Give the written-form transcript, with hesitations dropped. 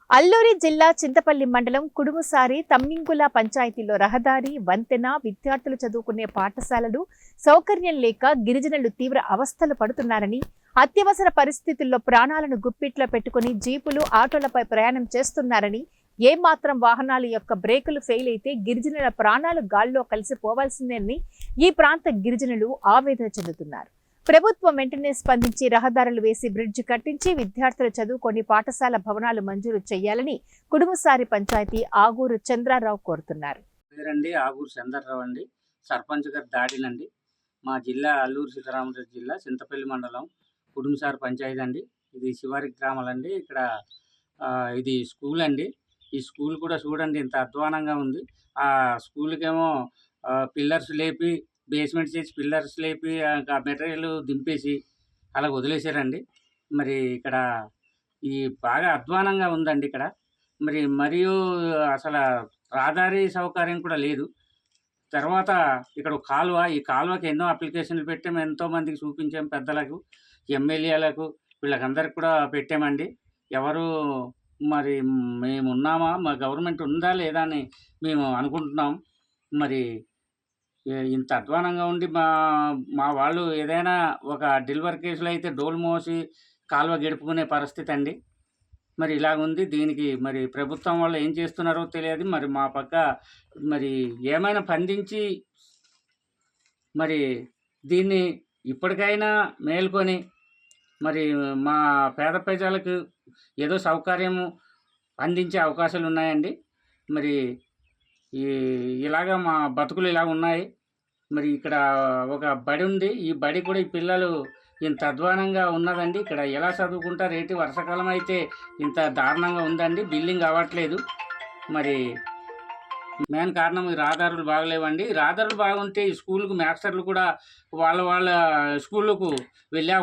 అల్లూరి జిల్లా చింతపల్లి మండలం కుడుముసారి తమ్మింగుల పంచాయతీలో రహదారి, వంతెన, విద్యార్థులు చదువుకునే పాఠశాలలు సౌకర్యం లేక గిరిజనులు తీవ్ర అవస్థలు పడుతున్నారని, అత్యవసర పరిస్థితుల్లో ప్రాణాలను గుప్పిట్లో పెట్టుకుని జీపులు, ఆటోలపై ప్రయాణం చేస్తున్నారని, ఏమాత్రం వాహనాల యొక్క బ్రేకులు ఫెయిల్ అయితే గిరిజనుల ప్రాణాలు గాల్లో కలిసిపోవాల్సిందేనని ఈ ప్రాంత గిరిజనులు ఆవేదన చెందుతున్నారు. ప్రభుత్వం వెంటనే స్పందించి రహదారులు వేసి బ్రిడ్జి కట్టించి విద్యార్థులు చదువుకొని పాఠశాల భవనాలు మంజూరు చేయాలని కుడుముసారి పంచాయతీ ఆగూరు చంద్రారావు కోరుతున్నారు. పేరండి ఆగూరు చంద్రరావు అండి. సర్పంచ్ గారి దాడినండి. మా జిల్లా అల్లూరు సీతారామరాజు జిల్లా చింతపల్లి మండలం కుడుముసారి పంచాయతీ అండి. ఇది శివారి గ్రామాలండి. ఇక్కడ ఇది స్కూల్ అండి. ఈ స్కూల్ కూడా చూడండి ఇంత అధ్వానంగా ఉంది. ఆ స్కూల్కేమో పిల్లర్స్ లేపి బేస్మెంట్ చేసి పిల్లర్స్ లేపి మెటీరియల్ దింపేసి అలా వదిలేశారండి. మరి ఇక్కడ ఈ బాగా అధ్వానంగా ఉందండి ఇక్కడ. మరియు అసలు రహదారి సౌకర్యం కూడా లేదు. తర్వాత ఇక్కడ ఒక కాలువ, ఈ కాలువకి ఎన్నో అప్లికేషన్లు పెట్టాము. ఎంతోమందికి చూపించాము, పెద్దలకు, ఎమ్మెల్యేలకు, వీళ్ళకందరికి కూడా పెట్టామండి. ఎవరు మరి మేమున్నామా, మా గవర్నమెంట్ ఉందా లేదా అని మేము అనుకుంటున్నాం. మరి ఇంత అధ్వానంగా ఉండి మా వాళ్ళు ఏదైనా ఒక డెలివరీ కేసులో అయితే డోలు మోసి కాలువ గడుపుకునే పరిస్థితి అండి. మరి ఇలాగుంది. దీనికి మరి ప్రభుత్వం వాళ్ళు ఏం చేస్తున్నారో తెలియదు. మరి మా పక్క మరి ఏమైనా స్పందించి మరి దీన్ని ఇప్పటికైనా మేల్కొని మరి మా పేద ప్రజలకు ఏదో సౌకర్యము అందించే అవకాశాలు ఉన్నాయండి. మరి ఇలాగ మా బతుకులు ఇలా ఉన్నాయి. మరి ఇక్కడ ఒక బడి ఉంది. ఈ బడి కూడా ఈ పిల్లలు ఇంత అధ్వానంగా ఉన్నదండి. ఇక్కడ ఎలా చదువుకుంటారు ఏంటి? వర్షాకాలం అయితే ఇంత దారుణంగా ఉందండి. బిల్డింగ్ అవ్వట్లేదు. మరి మెయిన్ కారణం ఈ రహదారులు బాగలేవండి. రహదారులు బాగుంటే ఈ స్కూల్కు మాస్టర్లు కూడా వాళ్ళ స్కూళ్ళకు వెళ్ళే